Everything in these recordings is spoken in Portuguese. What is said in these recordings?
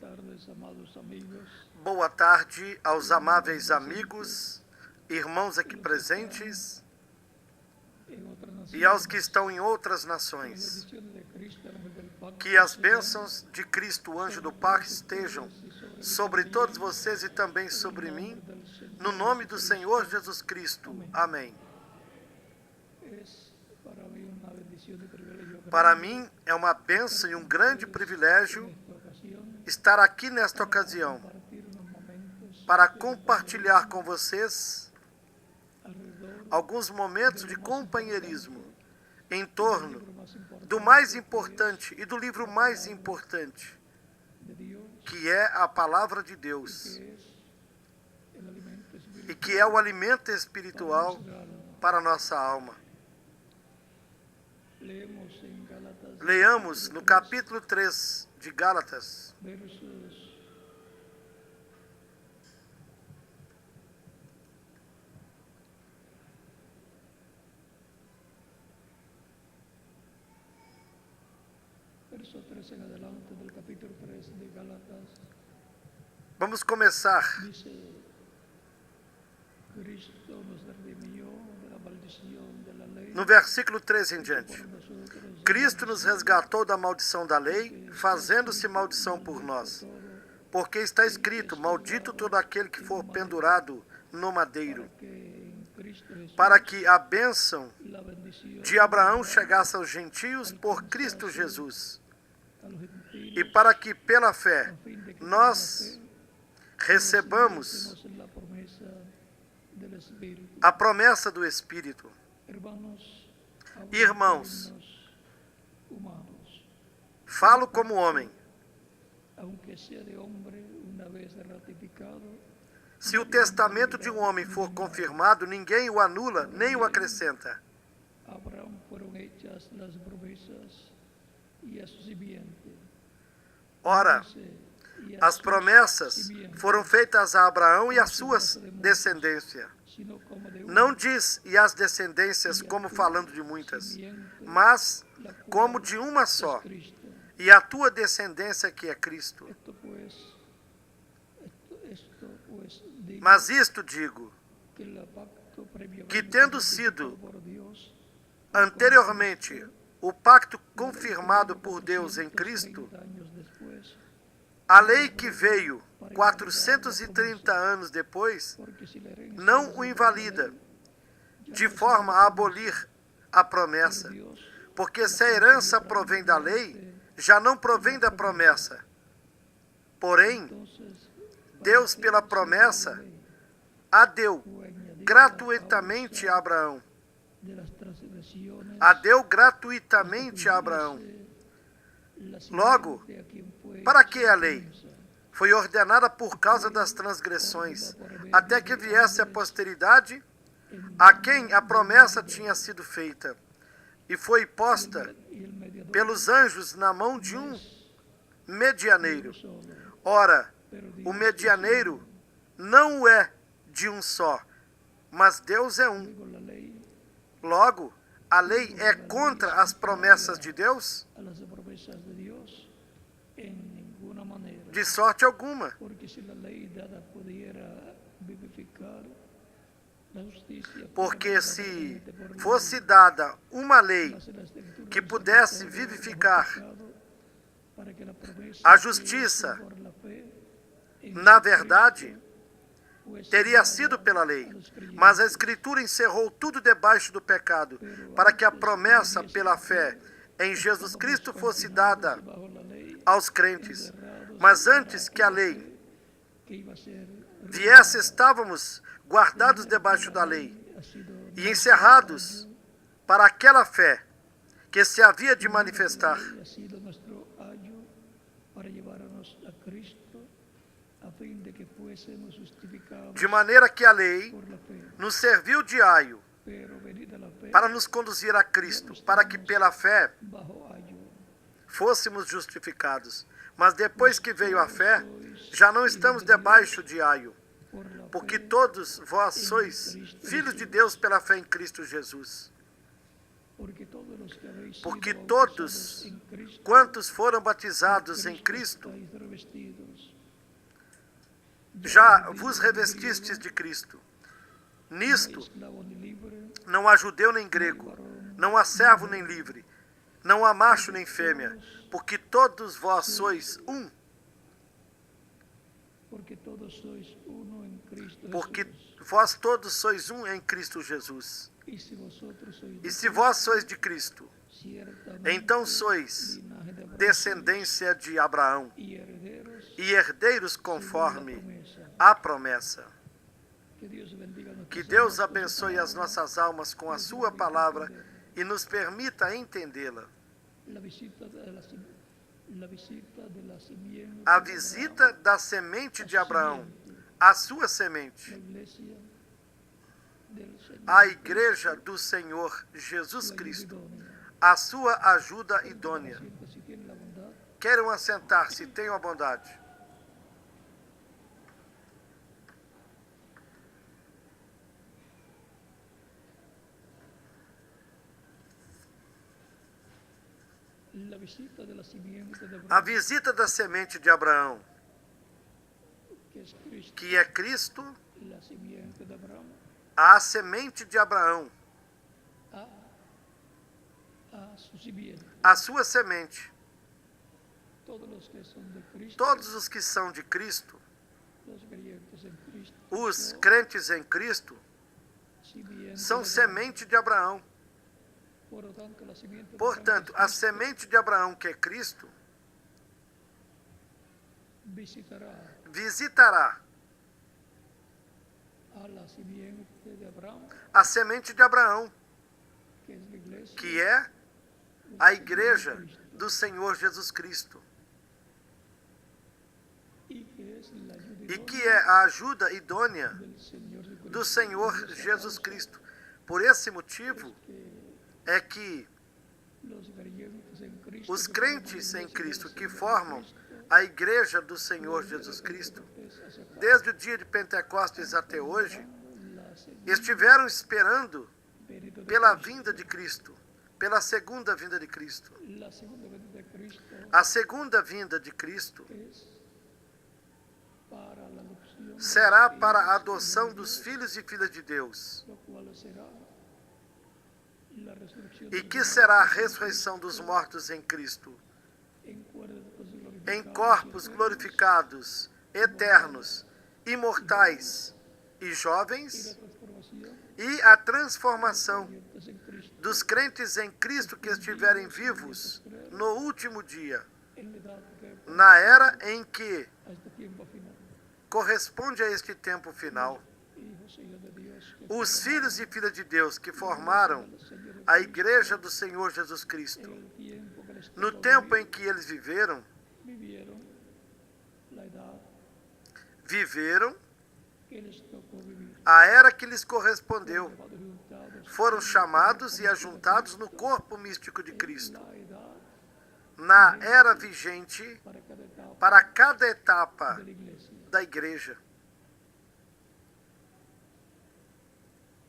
tardes, amados amigos. Boa tarde aos amáveis amigos, irmãos aqui presentes e aos que estão em outras nações. Que as bênçãos de Cristo, o anjo do Pacto, estejam sobre todos vocês e também sobre mim, no nome do Senhor Jesus Cristo. Amém. Para mim é uma bênção e um grande privilégio estar aqui nesta ocasião para compartilhar com vocês alguns momentos de companheirismo em torno do mais importante e do livro mais importante, que é a Palavra de Deus e que é o alimento espiritual para a nossa alma. Leamos no capítulo 3 de Gálatas, verso 3 en adelante del capítulo 3 de Gálatas. Vamos começar. Dice: Cristo nos redimió de la maldición de la ley. No versículo 13 em diante. Cristo nos resgatou da maldição da lei, fazendo-se maldição por nós. Porque está escrito: maldito todo aquele que for pendurado no madeiro, para que a bênção de Abraão chegasse aos gentios por Cristo Jesus, e para que pela fé nós recebamos a promessa do Espírito. Irmãos, falo como homem. Se o testamento de um homem for confirmado, ninguém o anula nem o acrescenta. Ora, as promessas foram feitas a Abraão e a sua descendência. Não diz e as descendências como falando de muitas, mas como de uma só, e a tua descendência que é Cristo. Mas isto digo, que tendo sido anteriormente o pacto confirmado por Deus em Cristo, a lei que veio 430 anos depois não o invalida, de forma a abolir a promessa, porque se a herança provém da lei, já não provém da promessa. Porém, Deus, pela promessa, a deu gratuitamente a Abraão. A deu gratuitamente a Abraão. Logo, para que a lei? Foi ordenada por causa das transgressões, até que viesse a posteridade a quem a promessa tinha sido feita, e foi posta pelos anjos na mão de um medianeiro. Ora, o medianeiro não o é de um só, mas Deus é um. Logo, a lei é contra as promessas de Deus? De sorte alguma. Porque se fosse dada uma lei que pudesse vivificar a justiça, na verdade, teria sido pela lei. Mas a Escritura encerrou tudo debaixo do pecado, para que a promessa pela fé em Jesus Cristo fosse dada aos crentes. Mas antes que a lei viesse, estávamos guardados debaixo da lei e encerrados para aquela fé que se havia de manifestar. De maneira que a lei nos serviu de aio para nos conduzir a Cristo, para que pela fé fôssemos justificados. Mas depois que veio a fé, já não estamos debaixo de aio, porque todos vós sois filhos de Deus pela fé em Cristo Jesus. Porque todos quantos foram batizados em Cristo já vos revestistes de Cristo. Nisto esclavo ni libre, não há judeu nem grego, não há servo nem livre, não há macho nem fêmea, porque todos vós sois um, porque todos sois uno en Cristo porque Jesús. vós todos sois um em Cristo Jesus. Y si vosotros sois E se vós sois de Cristo, ciertamente então sois linaje de Abraham descendência de Abraão y herederos e herdeiros según la conforme promesa. a promessa. Que Dios bendiga nuestras Que Deus almas con su abençoe as palabra. nossas almas com a sua palavra e nos permita entendê-la. La visita de la simiente A de visita Abraham, da semente de Abraão, simiente, a sua la semente, iglesia del Señor, a igreja do Senhor Jesus la Cristo, idónea. a sua ajuda idônea. Sienta, si tiene la bondad, Queiram assentar-se, tenham a bondade. la visita de la simiente de A Abraham, visita da semente de Abraão, que es Cristo, que é Cristo, la simiente de Abraham, a semente de Abraão, a su simiente. a sua semente. Todos los que son de Cristo, Todos os que são de Cristo, los creyentes en Cristo, os son crentes em Cristo, simiente são de Abraham. semente de Abraão. Por lo tanto, la simiente de Portanto, Abraham a semente de Abraão, que é Cristo, visitará a la simiente de Abraham, a semente de Abraão, que es la iglesia, que é a igreja do Senhor Jesus Cristo, y que es la ayuda e idónea que é a ajuda idônea del Señor Jesucristo. do Senhor Por esa Jesus causa Cristo. Por esse motivo que é que los creyentes en Cristo, os que crentes forman em la iglesia Cristo, del que Señor formam Jesucristo, a igreja do Senhor Jesus Cristo, desde o dia de Pentecostes até hoje, la segunda estiveram esperando venida de pela Cristo. vinda de Cristo, pela segunda vinda de Cristo. La segunda venida de Cristo A segunda vinda de Cristo es para la adopción de será los para a hijos adoção de dos Dios, filhos e filhas de Deus, lo cual será la resurrección e de que los será a muertos en ressurreição dos Cristo, mortos em Cristo, en cuerpos em glorificados corpos y eternos, glorificados, eternos, imortais e y la jovens, transformación e a transformação creyentes en Cristo dos crentes em Cristo que estiverem vivos no último dia, en la edad que na era em que a este tiempo final. corresponde a este tempo final. Hijos e hijas de Dios que Os formaron filhos e filhas de Deus que formaram el Señor a Jesucristo igreja do Senhor Jesus en Cristo, el tiempo que les no tocó tempo em vivir, que eles viveram vivieron que les tocó vivir. a era que lhes correspondeu, Llevados y juntados foram en el chamados e cuerpo ajuntados no místico de corpo místico de Cristo, Cristo, en la edad na era vigente para cada etapa para cada etapa de la iglesia. da igreja.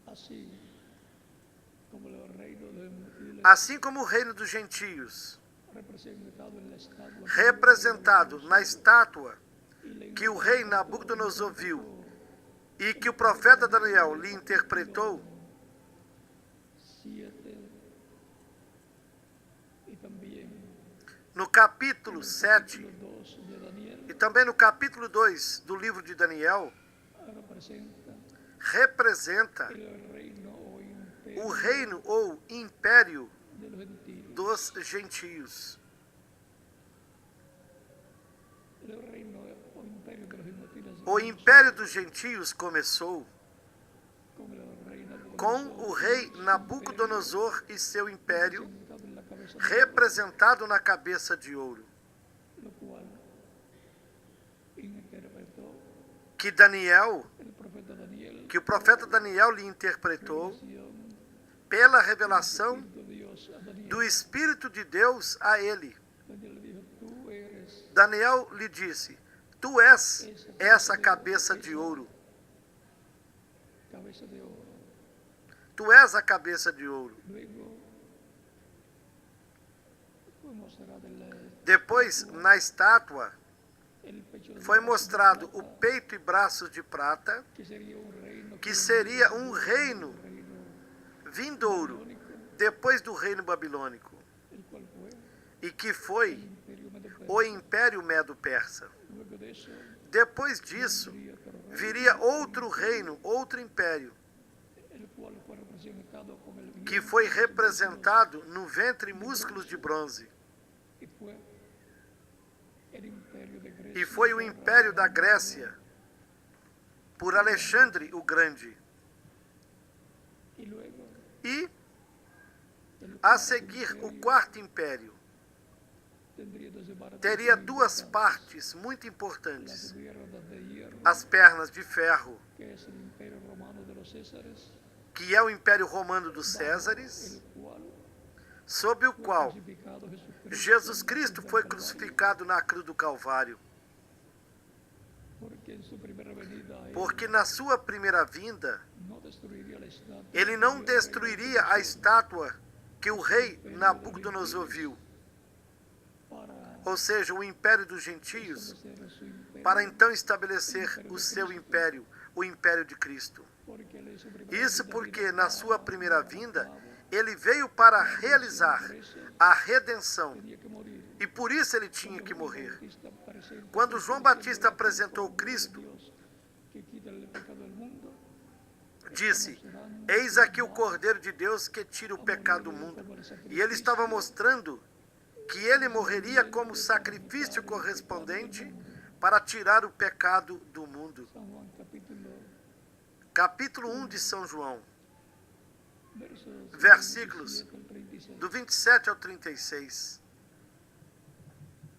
Así como el reino de los gentiles Assim como o reino dos gentios, representado en la estatua representado na estátua y la que o rei Nabucodonosor viu e que o profeta Daniel lhe interpretou, 7 y también no capítulo 7 los 2 de Daniel e também no capítulo 2 do livro de Daniel, representa el reino o imperio o reino ou império de los gentiles. dos gentios. El reino o imperio de los gentiles O império dos gentios começou con el rey Nabucodonosor, com o rei Nabucodonosor e seu império, sentado en la cabeza de representado na cabeça de ouro, lo cual interpretó que Daniel, el profeta Daniel que o profeta Daniel lhe interpretou revelación pela revelação de Dios a Daniel. do Espírito de Deus a ele. Daniel le dijo, tú eres Daniel lhe disse: Tu és essa cabeça de ouro. cabeza de oro. Tu és a cabeça de ouro. Luego fue mostrada Depois, na estátua, el pecho de foi mostrado o peito e braços de prata, que sería un reino que seria um reino vindouro babilónico, depois do reino babilônico, el cual fue e que foi imperio medo-persa. o Império Medo-Persa. Luego de eso Depois disso, vendría otro reino, viria outro reino, outro império, el cual fue representado con el que vientre foi representado no ventre e músculos de bronze, y fue el imperio de Grecia, e foi o Império da Grécia, por Alexandre o Grande. y luego E, el a seguir, o quarto império tendría dos partes teria muy duas importantes. partes muito Las importantes: piernas de hierro, as pernas de ferro, que es el imperio romano de los Césares, que é o Império Romano dos bajo Césares, el cual sob o fue qual crucificado Jesucristo Jesus en la Cristo cruz foi del Calvario, crucificado na cruz do Calvário. porque en su primera venida él Porque na sua primeira vinda, no destruiría la estatua ele não destruiria a estátua que o rei Nabucodonosor viu, para ou seja, o império dos gentios, establecer su imperio, para então estabelecer o seu império, o império de Cristo. porque él en su primera Isso venida porque vino na para sua primeira llevar a vinda, cabo, ele veio para realizar a redenção, tenía que morir. e por isso ele tinha que morrer. Bautista presenta Quando João Batista apresentou Cristo, Dios que quita el pecado del mundo, disse: Eis aqui o Cordeiro de Deus que tira o pecado do mundo. E ele estava mostrando que ele morreria como sacrifício correspondente para tirar o pecado do mundo. San Juan Capítulo 1 de São João, versos versículos 27 al 36. do 27 ao 36.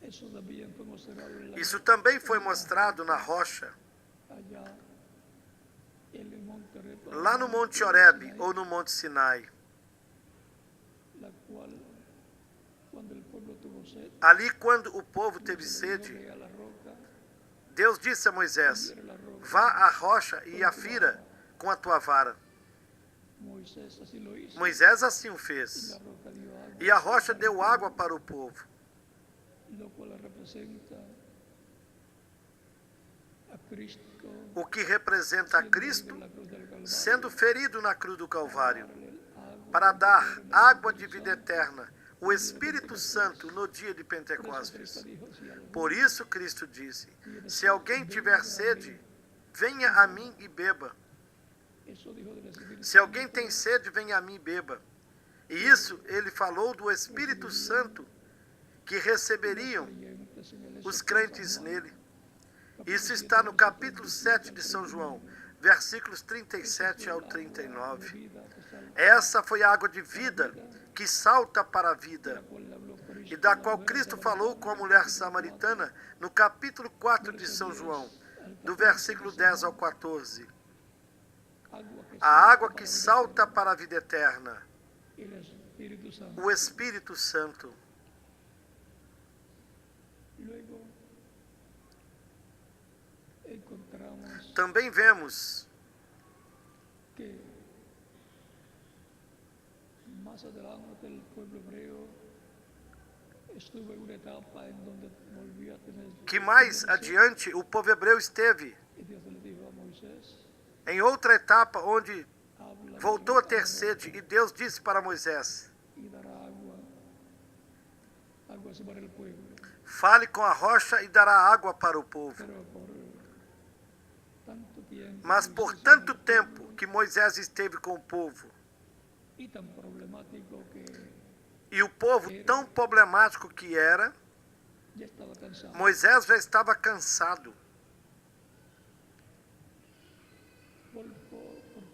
Eso también fue mostrado en la- Isso também foi mostrado na rocha, allá en el monte Oreb, lá no Monte Horebe ou no Monte Sinai. la cual, cuando el pueblo tuvo sed, Ali, quando o povo teve sede, que a la roca, Deus disse a Moisés: era la roca. Vá à rocha e a fira com a tua vara. Moisés así lo hizo. Moisés assim o Y fez. la roca dio agua, E a rocha deu água para o povo, lo cual representa a Cristo o que representa a siendo Cristo en la cruz del Calvario, sendo ferido na cruz do Calvário, darle el agua para dar eterna água del de Espíritu vida Santo. eterna, o Espírito Santo, no dia de Por eso Cristo Pentecostes. dijo, si alguno Por isso Cristo disse: Se alguém tiver sede, venha a mim e beba. eso dijo del Espíritu Se alguém Santo, tem sede, venha a mim e beba. E isso ele falou do Espírito Santo que receberiam creyentes en el os Espíritu crentes Santo. nele. Isso está no capítulo 7 de São João, versículos 37 ao 39. Vida que salva, Essa foi a água de vida que salta para a vida, la cual habló Cristo e da a la qual mujer Cristo falou com a mulher samaritana no capítulo 4 de São João, do versículo 10 ao 14. agua que A água salva que para salta para a vida eterna, el Espíritu Santo. o Espírito Santo. Luego encontramos Também vemos que más adelante el pueblo hebreo estuvo en una etapa en donde volvió a tener que mais adiante o povo hebreu esteve y Dios le dijo a Moisés, em outra etapa onde habla voltou a ter sede, e Deus disse para Moisés: y dará aguas para el pueblo. Fale com a rocha e dará água para o povo. Pero por tanto tiempo, Mas por Moisés tanto tempo que Moisés esteve com o povo, y tan problemático que e o povo tão problemático que era, ya estaba cansado. Moisés já estava cansado. Por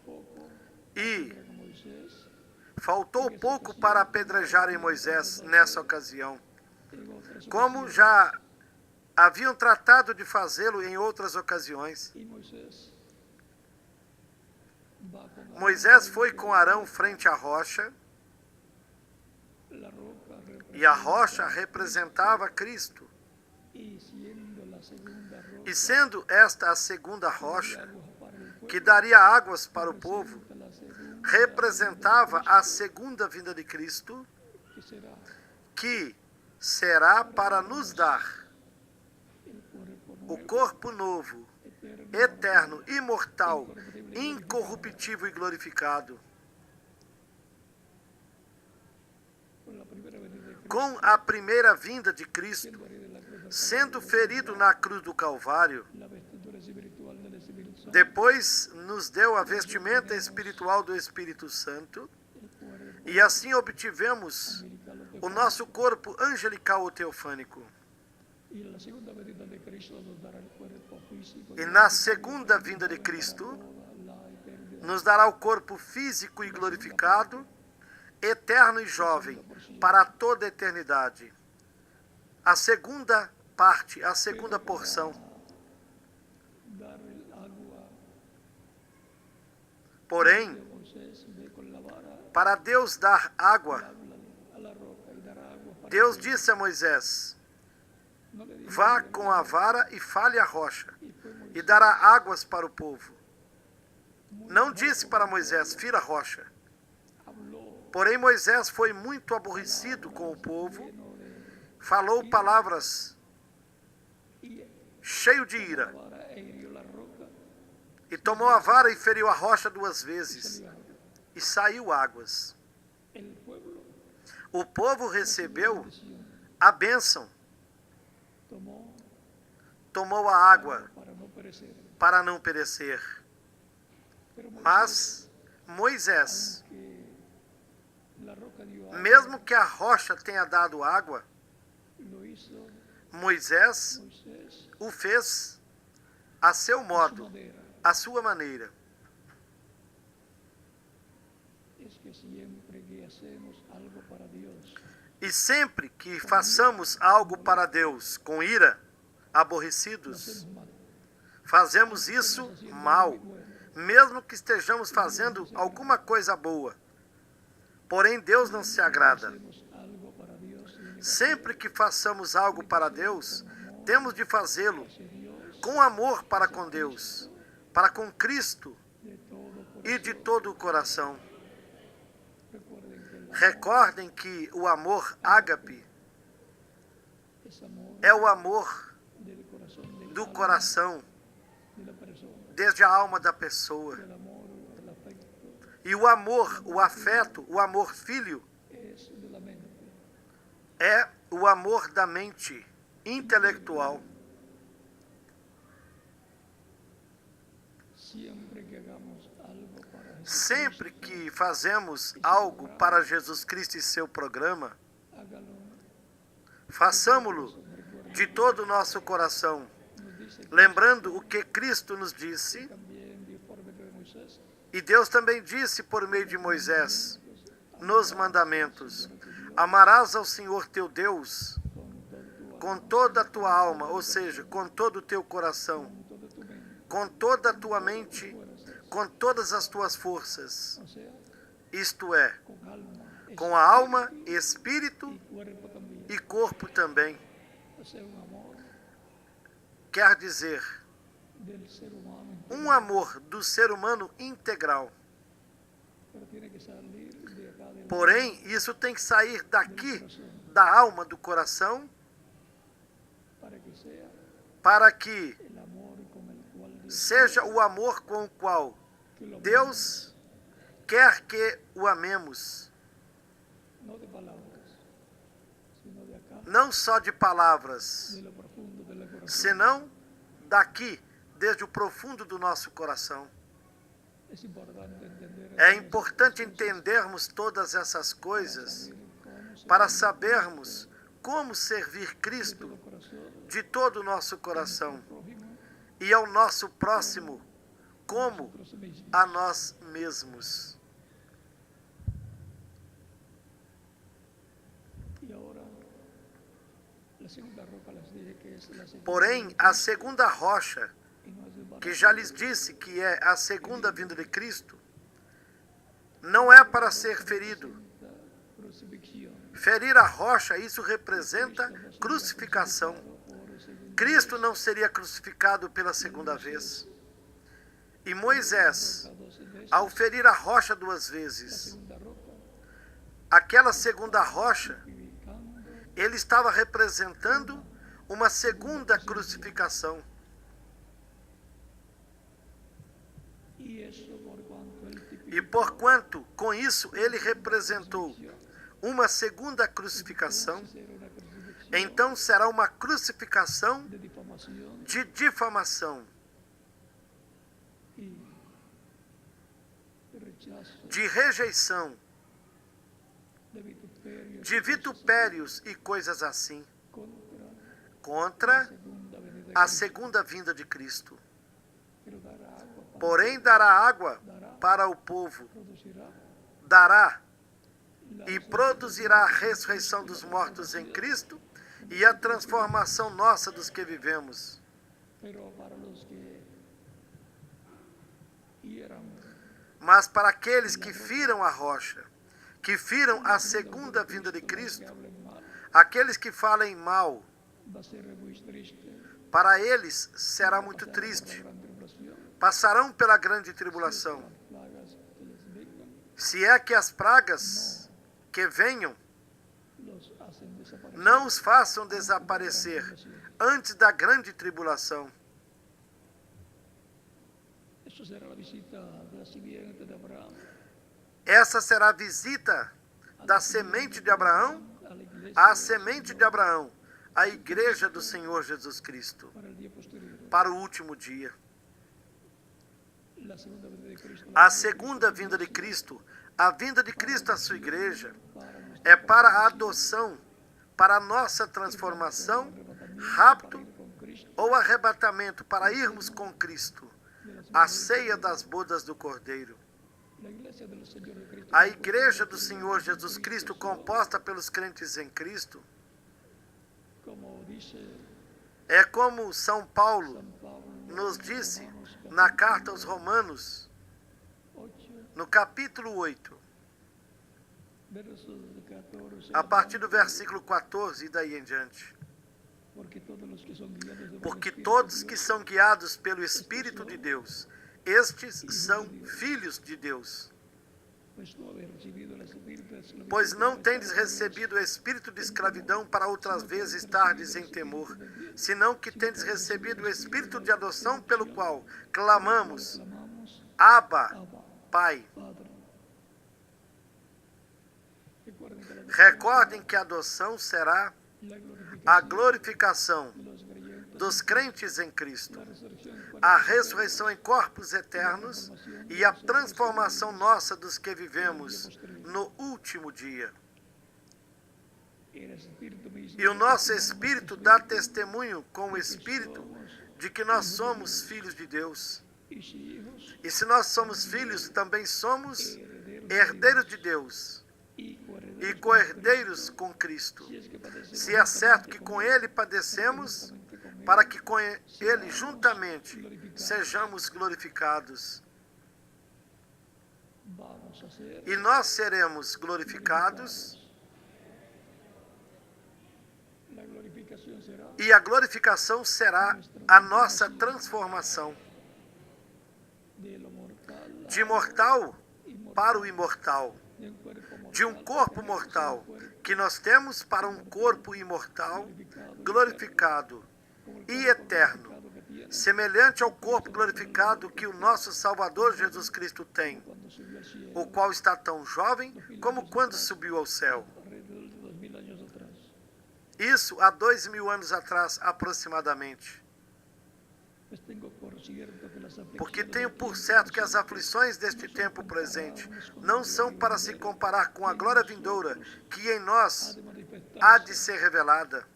poco E era Moisés faltou pouco para apedrejarem Moisés nessa ocasião, en otras como ocasiones, já haviam tratado de fazê-lo em outras ocasiões. y Moisés va con Aarón Moisés frente foi com Arão frente à rocha, la roca e a rocha representava Cristo. y siendo la segunda roca E sendo esta a segunda rocha, agua para el pueblo, que daria águas para o povo, la segunda representava a segunda vinda de Cristo, que será que será para nos dar el o corpo novo, eterno, imortal, incorruptível e glorificado. Com a primeira vinda de Cristo, sendo ferido na cruz do Calvário, depois nos deu a vestimenta espiritual do Espírito Santo, e assim obtivemos o nosso corpo angelical ou teofânico. E na segunda vinda de Cristo, nos dará o corpo físico e glorificado, eterno e jovem, para toda a eternidade. A segunda parte, a segunda porção. Porém, para Deus dar água, Deus disse a Moisés: vá com a vara e fale a rocha, e dará águas para o povo. Não disse para Moisés: fira a rocha. Porém, Moisés foi muito aborrecido com o povo, falou palavras cheio de ira, e tomou a vara e feriu a rocha 2 vezes, e saiu águas. O povo recebeu a bênção, tomou a água para não perecer. Mas Moisés, mesmo que a rocha tenha dado água, Moisés o fez a seu modo, à sua maneira. E sempre que façamos algo para Deus com ira, aborrecidos, fazemos isso mal, mesmo que estejamos fazendo alguma coisa boa. Porém, Deus não se agrada. Sempre que façamos algo para Deus, temos de fazê-lo com amor para com Deus, para com Cristo e de todo o coração. Recordem que o amor ágape é o amor do coração, desde a alma da pessoa. E o amor, o afeto, o amor filho, é o amor da mente intelectual. Sempre que fazemos algo para Jesus Cristo e seu programa, façamo-lo de todo o nosso coração, lembrando o que Cristo nos disse, e Deus também disse por meio de Moisés, nos mandamentos: amarás ao Senhor teu Deus com toda a tua alma, ou seja, com todo o teu coração, com toda a tua mente, com todas as tuas forças, isto é, com a alma, espírito e corpo também. Quer dizer, um amor do ser humano integral. Porém, isso tem que sair daqui, da alma, do coração, para que seja o amor com o qual Deus quer que o amemos. Não só de palavras, senão daqui, desde o profundo do nosso coração. É importante entendermos todas essas coisas para sabermos como servir Cristo de todo o nosso coração e ao nosso próximo como a nós mesmos. Porém, a segunda rocha, que já lhes disse que é a segunda vinda de Cristo, não é para ser ferido. Ferir a rocha, isso representa crucificação. Cristo não seria crucificado pela segunda vez. E Moisés, ao ferir a rocha 2 vezes, aquela segunda rocha, ele estava representando uma segunda crucificação. E porquanto, com isso, ele representou uma segunda crucificação, então será uma crucificação de difamação, de rejeição, de vitupérios e coisas assim, contra a segunda vinda de Cristo. Porém, dará água para o povo, dará e produzirá a ressurreição dos mortos em Cristo e a transformação nossa dos que vivemos. Mas para aqueles que firam a rocha, que firam a segunda vinda de Cristo, aqueles que falem mal, para eles será muito triste. Passarão pela grande tribulação. Se é que as pragas que venham não os façam desaparecer antes da grande tribulação. Essa será a visita da semente de Abraão à semente de Abraão, a igreja do Senhor Jesus Cristo, para o último dia. A segunda vinda de Cristo, a vinda de Cristo à sua igreja, é para a adoção, para a nossa transformação, rapto ou arrebatamento, para irmos com Cristo, à ceia das bodas do Cordeiro. A igreja do Senhor Jesus Cristo, composta pelos crentes em Cristo, é como São Paulo nos disse na carta aos Romanos, no capítulo 8, a partir do versículo 14 e daí em diante. Porque todos que são guiados pelo Espírito de Deus, estes são filhos de Deus. Pois não tendes recebido o espírito de escravidão para outras vezes estardes em temor, senão que tendes recebido o espírito de adoção pelo qual clamamos, Abba, Pai. Recordem que a adoção será a glorificação dos crentes em Cristo, a ressurreição em corpos eternos e a transformação nossa dos que vivemos no último dia. E o nosso espírito dá testemunho com o espírito de que nós somos filhos de Deus. E se nós somos filhos, também somos herdeiros de Deus e co-herdeiros com Cristo. Se é certo que com Ele padecemos, para que com Ele juntamente sejamos glorificados. E nós seremos glorificados, e a glorificação será a nossa transformação de mortal para o imortal, de um corpo mortal que nós temos para um corpo imortal, glorificado e eterno, semelhante ao corpo glorificado que o nosso Salvador Jesus Cristo tem, o qual está tão jovem como quando subiu ao céu. Isso há 2000 anos atrás, aproximadamente. Porque tenho por certo que as aflições deste tempo presente não são para se comparar com a glória vindoura que em nós há de ser revelada.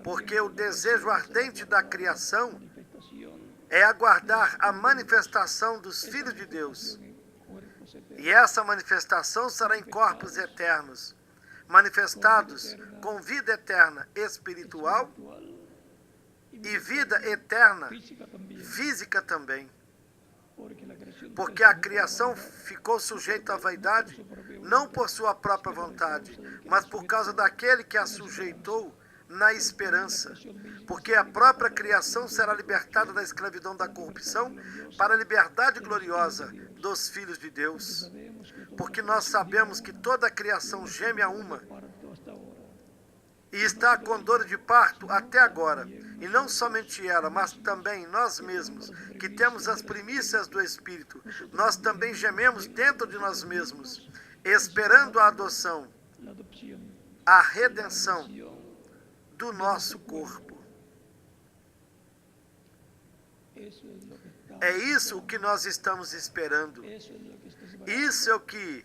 Porque o desejo ardente da criação é aguardar a manifestação dos filhos de Deus. E essa manifestação será em corpos eternos, manifestados com vida eterna espiritual e vida eterna física também. Porque a criação ficou sujeita à vaidade, não por sua própria vontade, mas por causa daquele que a sujeitou na esperança. Porque a própria criação será libertada da escravidão da corrupção para a liberdade gloriosa dos filhos de Deus. Porque nós sabemos que toda a criação geme a uma e está com dor de parto até agora. E não somente ela, mas também nós mesmos, que temos as primícias do Espírito, nós também gememos dentro de nós mesmos, esperando a adoção, la adopción, a la redenção redención do nosso corpo. Eso es lo que está, É isso que nós estamos esperando. eso es lo que está esperando Isso é o que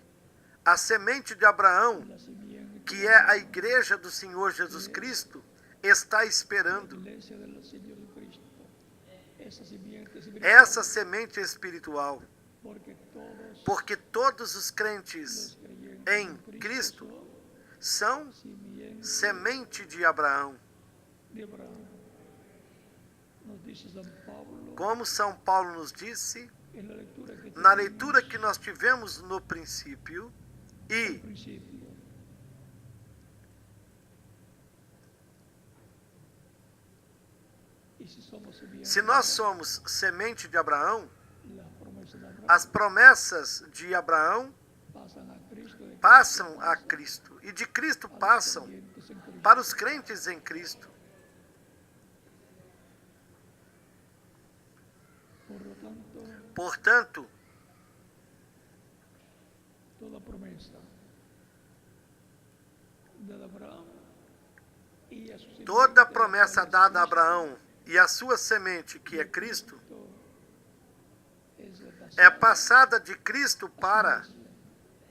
a semente de Abraão, la simiente, que é a igreja do Senhor Jesus Cristo, está esperando. iglesia del Señor Jesucristo. Esa simiente espiritual, Essa semente espiritual. porque todos Porque todos os los crentes creyentes em en Cristo son são simiente semente de Abraão. de Abraham. Nos dice San Pablo Como São Paulo nos disse, en la lectura que na tuvimos leitura que nós tivemos no princípio, al e principio. Y si somos simiente se nós somos semente de Abraão, las promesas de Abraham as promessas de Abraão pasan a Cristo, de passam a Cristo, e de Cristo a los passam creyentes en Cristo. para os crentes em Cristo. Por lo tanto, Portanto, toda promesa de Abraham y a su simiente, toda promessa dada a Abraão e a sua semente, que é Cristo, é passada de Cristo para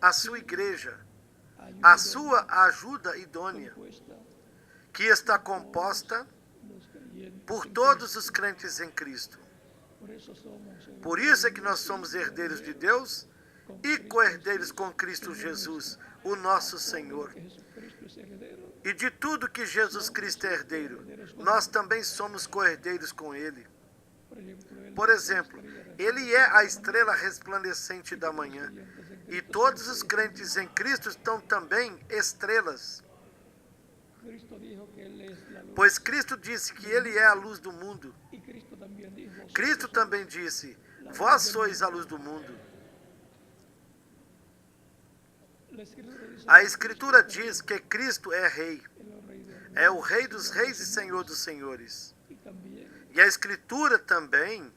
a sua igreja, a sua ajuda idônea, que está composta por todos os crentes em Cristo. Por isso é que nós somos herdeiros de Deus e co-herdeiros com Cristo Jesus, o nosso Senhor. E de tudo que Jesus Cristo é herdeiro, nós também somos co-herdeiros com Ele. Por exemplo, Ele é a estrela resplandecente da manhã, e todos os crentes em Cristo estão também estrelas, pois Cristo disse que Ele é a luz do mundo. Cristo também disse, vós sois a luz do mundo. A Escritura diz que Cristo é Rei, é o Rei dos reis e Senhor dos senhores. E a Escritura também,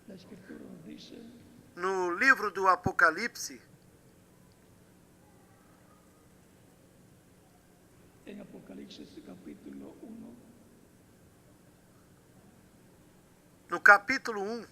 no livro do Apocalipse, en Apocalipsis capítulo 1, no capítulo 1,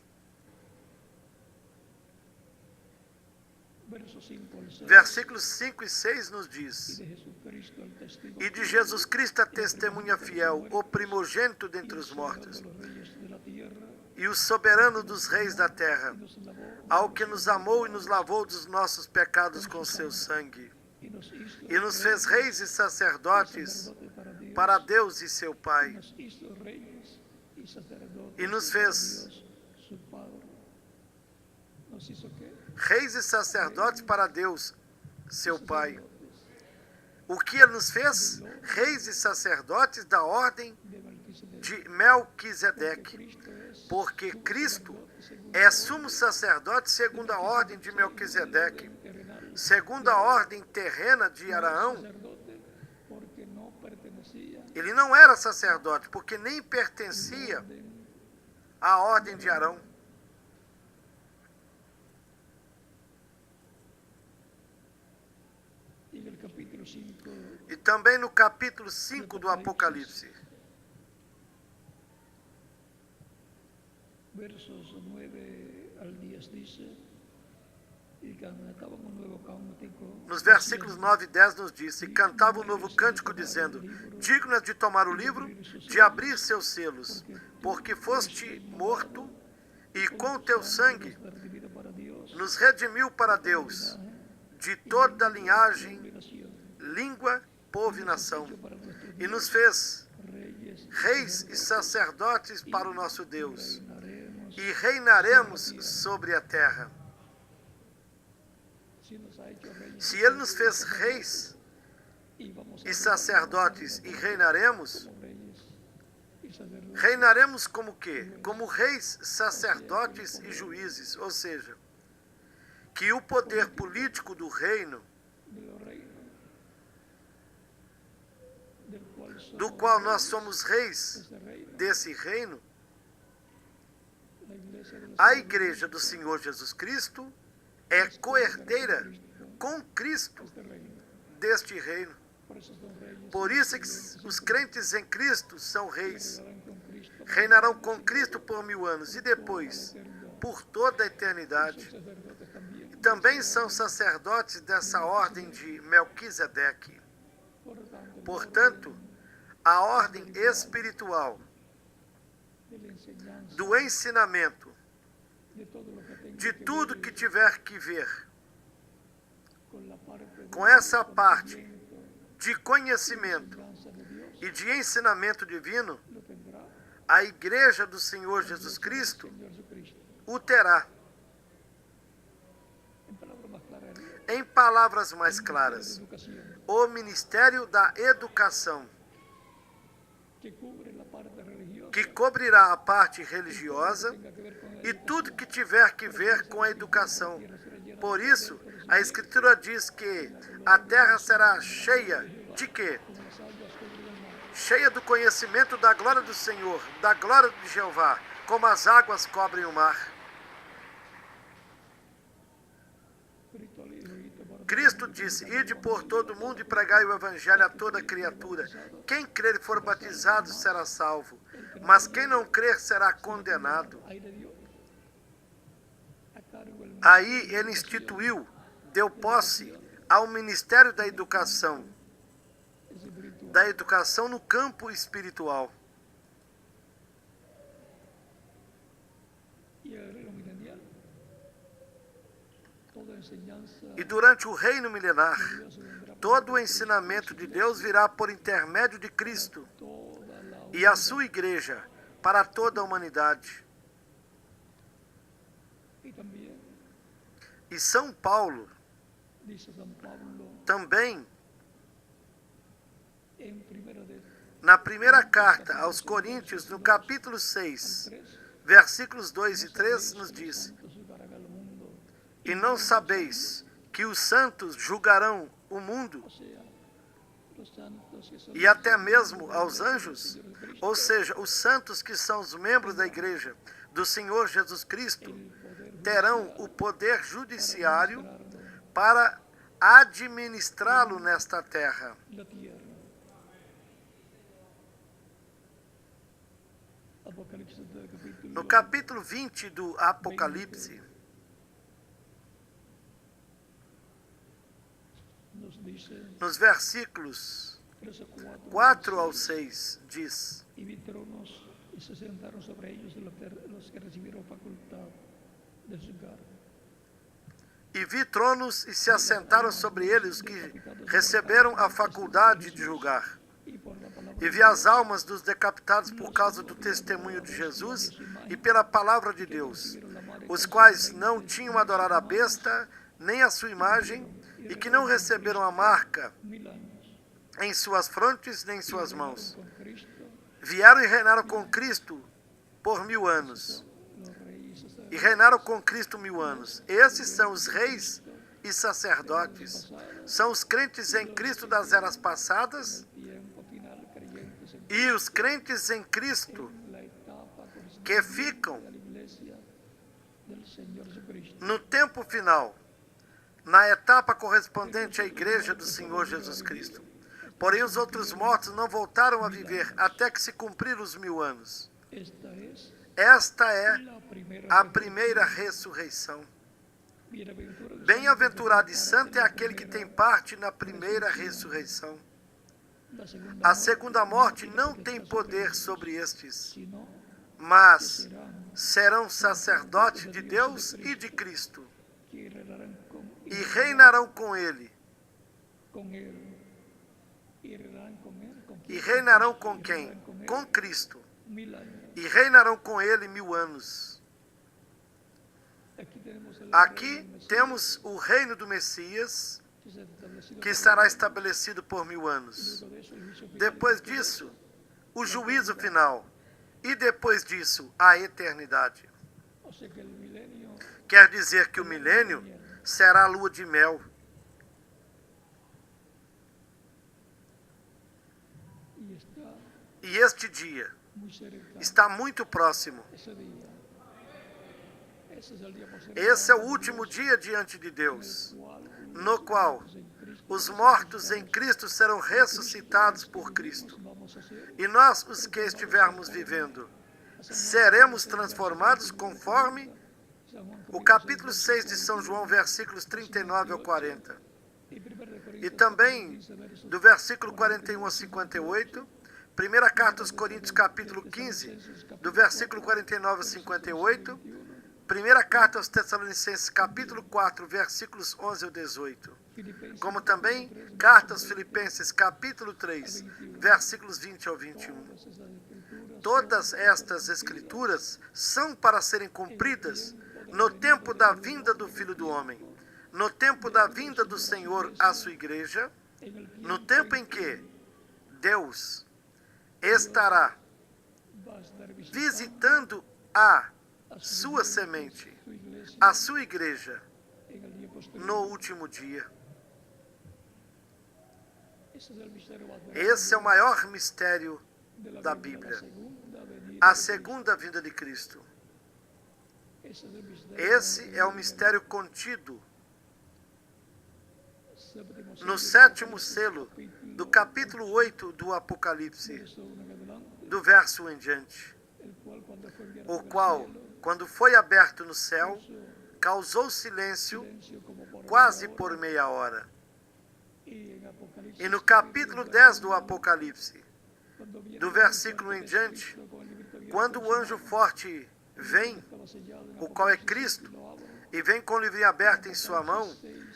versos 5 al 6, versículos 5 e 6 nos y diz, de Jesucristo el testigo e de Jesus Cristo a testemunha fiel, o primogênito dentre os mortos, de los reyes de la tierra, e o soberano dos reis da terra, nos lavó ao que nos amou e nos lavou dos nossos pecados com seu sangue, y nos hizo e nos fez reis e sacerdotes sacerdote para Deus e seu y Pai, nos hizo reyes y sacerdotes e nos para fez Dios, su Padre. Nos hizo qué? reis e sacerdotes para Deus, seu Pai. O que ele nos fez? Reis e sacerdotes da ordem De Melquisedec. de Melquisedeque, Cristo es porque Cristo é sumo sacerdote segundo a ordem de Melquisedeque, terrenal, segundo a ordem terrena de Araão. sacerdote porque no pertenecía Ele não era sacerdote, porque nem pertencia à ordem de Arão. y en el capítulo 5 E também no capítulo 5 do Apocalipse, versos 9 al 10 dice, y cantaban un nuevo cántico, nos versículos 9 e 10 nos diz, e cantava um novo cântico dizendo, digno é de tomar o livro, de abrir seus selos, porque foste morto e com teu sangue redimido para Dios, nos redimiu para Deus, de toda linhagem, nación, língua, povo e nação, para nuestro e nos fez reyes, reis e sacerdotes para o nosso Deus, reinaremos. e reinaremos sobre a terra. Si nos ha hecho reyes Se Ele nos fez reis y vamos a e sacerdotes e reinaremos, como reyes y sacerdotes, reinaremos como o quê? Como reis, sacerdotes e juízes, ou seja, que o poder político do reino, de los reinos, del cual do qual nós somos reis de este reino, desse reino, la iglesia del a Señor igreja do Senhor Jesus Cristo é coerdeira com Cristo este reino. deste reino. Por eso son reyes. Por isso é que os crentes em Cristo são reis. Reinarán con Cristo Reinarão com Cristo por 1000 anos e depois eternidad. por toda a eternidade. Son sacerdotes también. Também são sacerdotes dessa ordem de Melquisedeque. Portanto, a ordem espiritual de la enseñanza, do ensinamento de todo lo que tenga de que tudo ver que tiver que ver con la parte de com essa parte conocimiento, de conhecimento enseñanza de Dios, e de ensinamento divino, lo tendrá a igreja do Senhor Jesus Cristo el Señor Jesucristo. o terá. En palabras más claras, Em palavras mais de claras, educación, o ministério da educação, que cubre la parte religiosa, que cobrirá a parte religiosa tenga que ver con la e tudo que tiver que ver com a educação. Por isso, a Escritura diz que a terra será cheia de quê? como las aguas cubren el mar. Cheia do conhecimento da glória do Senhor, da glória de Jeová, como as águas cobrem o mar. Cristo disse: ide por todo o mundo e pregai o evangelho a toda criatura. Quem crer e for batizado será salvo, mas quem não crer será condenado. Ahí le dio a cargo el Aí ele instituiu, deu posse ao ministério da educação espiritual. no campo espiritual. Y el reino milenial, toda enseñanza E durante o reino milenar, de Dios vendrá por todo o ensinamento de Deus virá por intermédio de Cristo toda la e a sua igreja para toda a humanidade. Y también E São Paulo dice San Pablo também, en primera de na primeira carta aos Coríntios, no capítulo 6, 3, versículos 2 e 3, nos diz: santos juzgarán al mundo, e não sabeis que os santos julgarão o mundo o sea, los santos que son e até mesmo aos anjos? Ou seja, os santos que são os membros da igreja do Senhor Jesus Cristo el poder terão o poder judiciário juzgarlo para administrá-lo nesta terra. la tierra. Apocalipsis del capítulo No capítulo 20 do Apocalipse, nos dice nos versículos 3 o 4, 4 ao 6, diz: y vi tronos y se sentaron sobre ellos los que recibieron facultad de juzgar. E vi tronos e se assentaram sobre eles os que receberam a faculdade de julgar. Y por la palabra E vi as almas dos decapitados por causa do testemunho de Jesus e pela palavra de Deus, os quais não tinham adorado a besta, nem a sua imagem, e que não receberam a marca 1000 años. em suas frontes nem em suas mãos. Con Cristo, Vieram e reinaram com Cristo por 1000 anos. los reyes E reinaram com Cristo 1000 anos. Esses são os reis e sacerdotes. São os crentes em Cristo das eras passadas tiempo final creyentes en e os crentes em Cristo la etapa que ficam de la iglesia del Señor Jesucristo. no tempo final, na etapa correspondente à igreja do Senhor Jesus Cristo. Porém, os outros mortos não voltaram a viver até que se cumpriram os 1000 anos. Esta es Esta é a primeira ressurreição. Bem-aventurado e santo é aquele que tem parte na primeira ressurreição. A segunda morte não tem poder sobre estes, mas serão sacerdotes de Deus e de Cristo, e reinarão com Ele. E reinarão com quem? Com Cristo. E reinarão com Ele 1000 anos. Aqui temos o reino do Messias, que estará estabelecido por 1000 anos. Depois disso, o juízo final. E depois disso, a eternidade. Quer dizer que o milênio será a lua de mel. E este dia muy cerca. está muito próximo. Ese día. Ese es el día posterior Esse é o último dia diante de Deus, no qual os mortos em Cristo serão ressuscitados por Cristo. vamos a ser E nós, os que estivermos vivendo, seremos transformados conforme San Juan o capítulo 6 de São João, versículos 39 ao 40. y 1 de E Corintios também 15, versos do versículo 41 a 58, primeira carta aos Coríntios, capítulo 15, do versículo 49 a 58, primeira carta aos Tessalonicenses, capítulo 4, versículos 11 ao 18, Filipenses, como também carta aos Filipenses, capítulo 3, versículos 20 ao 21. todas esas escrituras Todas estas escrituras são para serem cumpridas no tempo da vinda do Filho do Homem, no tempo da vinda do Senhor à sua igreja, en el no tempo em que Deus estará va a estar visitando a sua semente, su iglesia a sua igreja, en el día posterior. no último dia. Ese es el misterio más grande Esse é o maior mistério de la da Biblia, Bíblia, la segunda venida a de segunda vinda de Cristo. Cristo. Ese es el misterio Esse é o mistério contido séptimo no sello, sétimo selo do capítulo 8 do Apocalipse, verso 1 en adelante, do verso 1 em diante, el cual cuando fue abierto o el qual, cielo, quando foi aberto no céu, hizo causou silêncio silencio como por quase media por hora, meia hora. y en Apocalipsis, E no capítulo 10 do Apocalipse, cuando viene do el versículo ángel em de diante, Cristo con el librito abierto quando en o su anjo mano, forte vem, estaba sellado en o qual é Apocalipsis, Cristo, lo abro, e vem com o livrinho aberto em sua mão,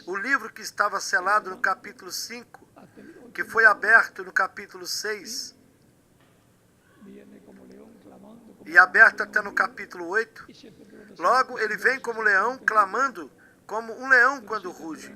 o livro que estava selado no capítulo 5, hasta el que último foi aberto no capítulo 6, viene como león clamando como e aberto até no capítulo 8, y siete leones logo ele vem como leão, clamando como um leão quando ruge,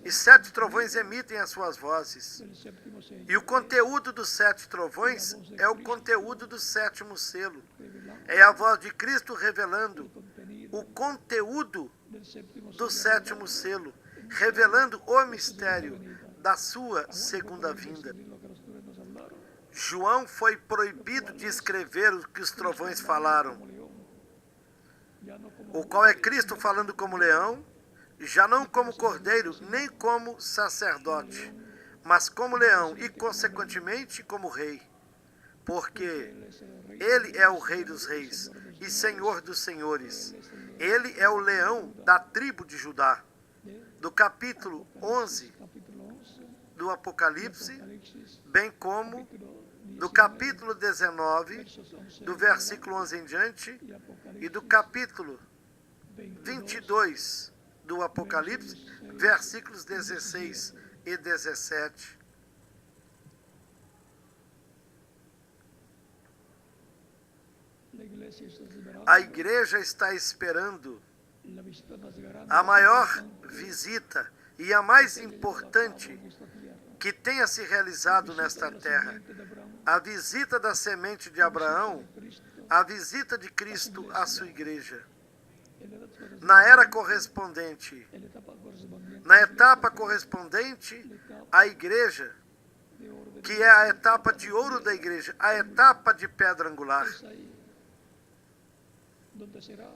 e 7 trovões emitem as suas vozes. del séptimo sello, E o conteúdo dos 7 trovões é o conteúdo do 7º selo. revelando É a voz de Cristo revelando el contenido o conteúdo del séptimo do sello, 7º selo, revelando o mistério da sua segunda vinda. lo que los tutores nos hablaron, João foi proibido de escrever o que os trovões falaram, como león, ya no como o qual é Cristo falando como leão, já não como cordeiro, nem como sacerdote, mas como leão e, consequentemente, como rei, porque ele é o Rei dos Reis e Senhor dos Senhores. Ele é o leão da tribo de Judá. Do capítulo 11 capítulo 11, do Apocalipse, Apocalipsis, bem como capítulo do capítulo 19, versos 11 do versículo 11 em diante, y e Apocalipsis do capítulo 22, 22 do Apocalipse, versículos 16 e 17. la iglesia está esperando A igreja está esperando la visita más grande a maior importante visita e a mais que importante en esta tierra. que tenha se realizado nesta terra. De Abraham, A visita da semente de Abraão, Cristo, a visita de Cristo à sua igreja. en la etapa correspondiente, Na etapa correspondente à igreja, de oro de que é a etapa de ouro da igreja, a etapa de pedra angular. es ahí donde será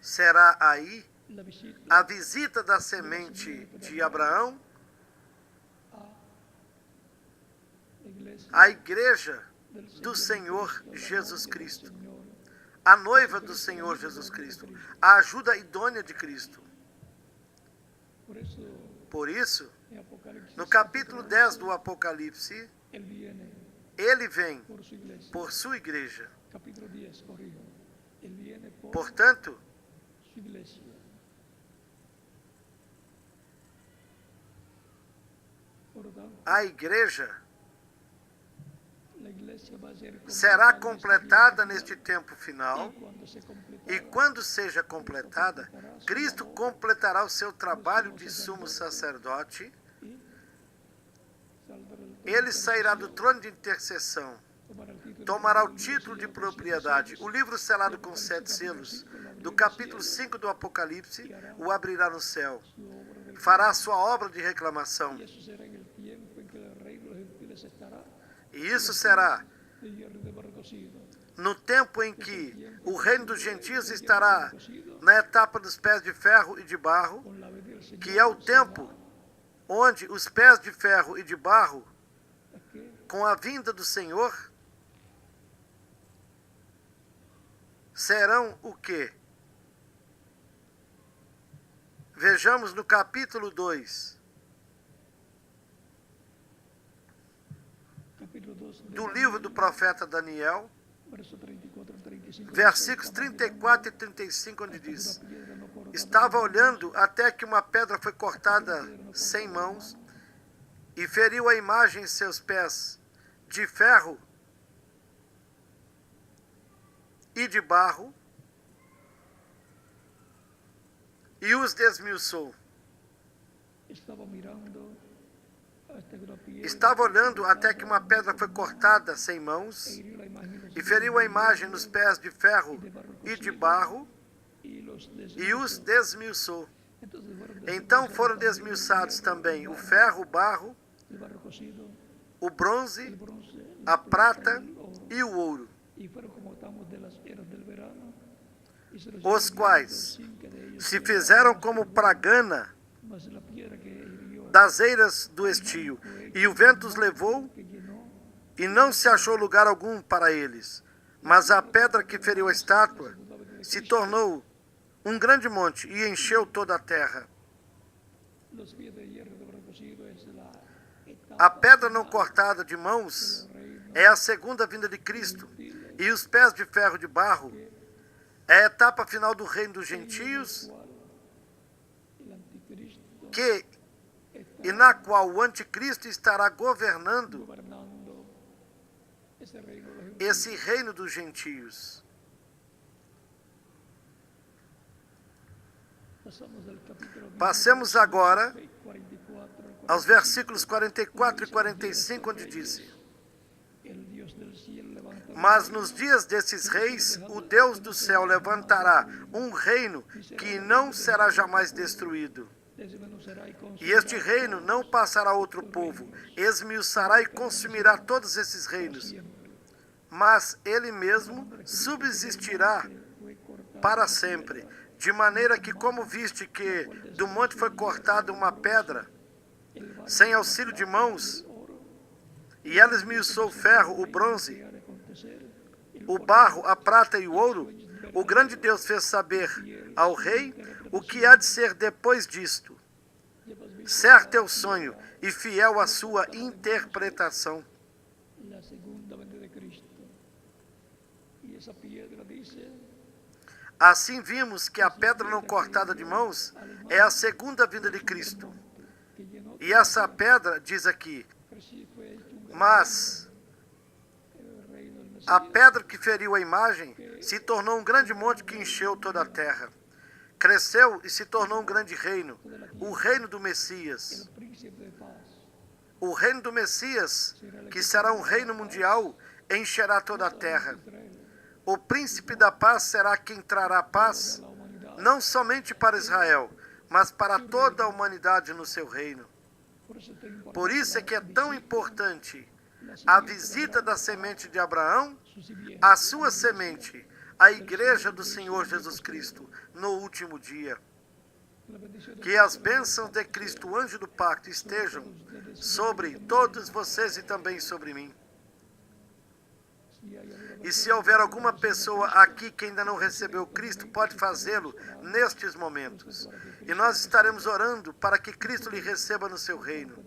Será aí la visita a visita da semente de Abraão la iglesia à igreja do Senhor Jesus Cristo, a noiva do Senhor Jesus Cristo, a ajuda idônea de Cristo. Por eso Por isso, en Apocalipsis no capítulo 10 do Apocalipse, él viene ele vem por su iglesia. por sua igreja. Capítulo 10, corrijo. Él viene por Portanto, su iglesia. Por lo tanto, a igreja la iglesia va a ser será completada completada en este neste tempo final, tiempo. Y cuando se completará, e quando seja completada, Cristo completará o seu trabalho de sumo sacerdote. y saldrá el Ele sairá do trono de intercessão, tomará o título de propriedade. O livro selado com 7 selos, do capítulo 5 do Apocalipse, o abrirá no céu. su obra del Fará sua obra de reclamação. y eso será en el tiempo en que el rey de los gentiles estará E isso será de hierro y de recocido. no tempo em que o reino dos gentios estará na etapa dos pés de ferro e de barro, Con la venida del Señor que é o tempo onde os pés de ferro e de barro, será que com a vinda do Senhor, serão o quê? Vejamos no capítulo 2 capítulo 2 do livro do profeta Daniel, verso 34 al 35. versículos 34 e 35, onde diz: Estava olhando até que uma pedra foi cortada sem mãos e feriu a imagem em seus pés de ferro e de barro e os desmiuçou. Estava mirando hasta que la piedra Estava olhando até que uma pedra foi cortada sem mãos hirió la imagen de los e feriu a imagem nos pés de ferro e de barro y los e os desmiuçou. Entonces Então foram desmiuçados também o ferro, o barro, el barro cocido, o bronze, el bronce, a prata el oro, e o ouro, y fueron como tamos de las eras del verano, y se los os hirió quais sin que de ellos se fizeram como pragana mas la piedra que hirió das eiras do estio, e o vento os levou, que llenó e não se achou lugar algum para eles. Mas a pedra que feriu a estátua se tornou um grande monte e encheu toda a terra. los pies de hierro de barro cocido es la A etapa pedra não cortada de mãos é a segunda vinda de Cristo, e os pés de ferro de barro é a etapa final do reino dos gentios, cual el anticristo e na qual o anticristo estará governando gobernando ese reino de los esse reino dos gentios. Pasamos del capítulo 20, Passemos agora 44 aos versículos 44 e 45, onde diz: el Dios del cielo levanta Mas nos dias desses reis, o Deus do céu levantará um reino que não será jamais destruído. desmenuzará y E este reino não passará a outro povo, esmiuçará e consumirá todos esses reinos, mas ele mesmo subsistirá fue cortado para sempre. De maneira que, como viste que do monte foi cortada uma pedra, el barro sem auxílio de mãos, oro e ela esmiuçou o ferro, o bronze, que ha de acontecer el o barro, a prata e o ouro, o grande Deus fez saber ao rei o que há de ser depois disto. llevas visto Certo é o sonho e fiel a sua interpretação. la segunda venida de Cristo y esa piedra dice Assim vimos que a pedra não cortada de mãos é a segunda vinda de Cristo. que llenó E essa pedra, diz aqui, pero sí fue hecho un mas el reino del a Mesías pedra que feriu a imagem se tornou um grande monte que encheu toda a terra. Cresceu e se tornou um grande reino, o reino do Messias. el príncipe de paz O reino do Messias, que será um reino mundial, encherá toda a terra. Israel O príncipe da paz será quem trará paz, la humanidad não somente para Israel, mas para toda a humanidade no seu reino. Por isso é que é tão importante a visita da semente de Abraão, a sua semente, a igreja do Senhor Jesus Cristo, no último dia. Que as bênçãos de Cristo, o anjo do pacto, estejam sobre todos vocês e também sobre mim. E se houver alguma pessoa aqui que ainda não recebeu Cristo, pode fazê-lo nestes momentos. E nós estaremos orando para que Cristo lhe receba no seu reino.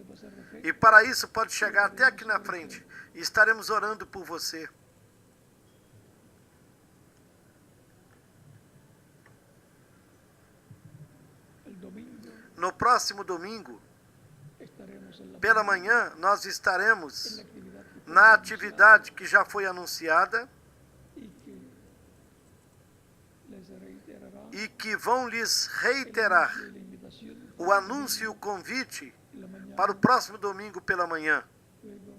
E para isso pode chegar até aqui na frente. E estaremos orando por você. el domingo No próximo domingo, estaremos en la pela manhã, nós estaremos actividad que na atividade que já foi anunciada y que les reiterará e que vão lhes reiterar la invitación o anúncio e o convite en la mañana. para o próximo domingo pela manhã. Luego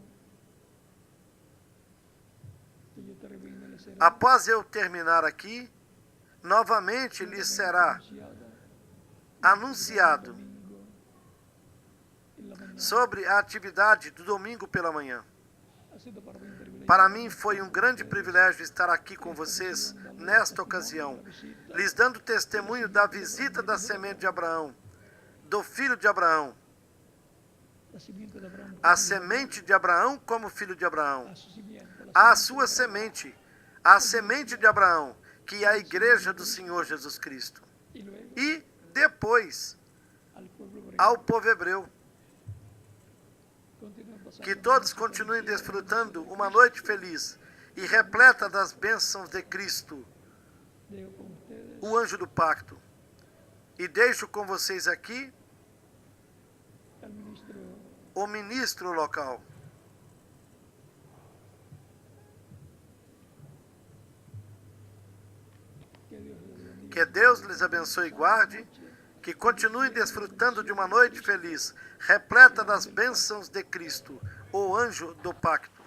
que yo termine, les será Após eu terminar aqui, novamente lhes será anunciado domingo en la mañana. sobre a atividade do domingo pela manhã. Ha sido para mí un privilegio Para mim foi um grande privilégio estar aqui com vocês nesta ocasião, lhes dando testemunho da visita da semente de Abraão, do filho de Abraão, a semente de Abraão como filho de Abraão, a sua semente, a semente de Abraão, que é a igreja do Senhor Jesus Cristo. E depois, ao povo hebreu. Que todos continuem desfrutando uma noite feliz e repleta das bênçãos de Cristo, o anjo do pacto. E deixo com vocês aqui o ministro local. Que Deus lhes abençoe e guarde, que continuem desfrutando de uma noite feliz, repleta das bênçãos de Cristo, o anjo do pacto.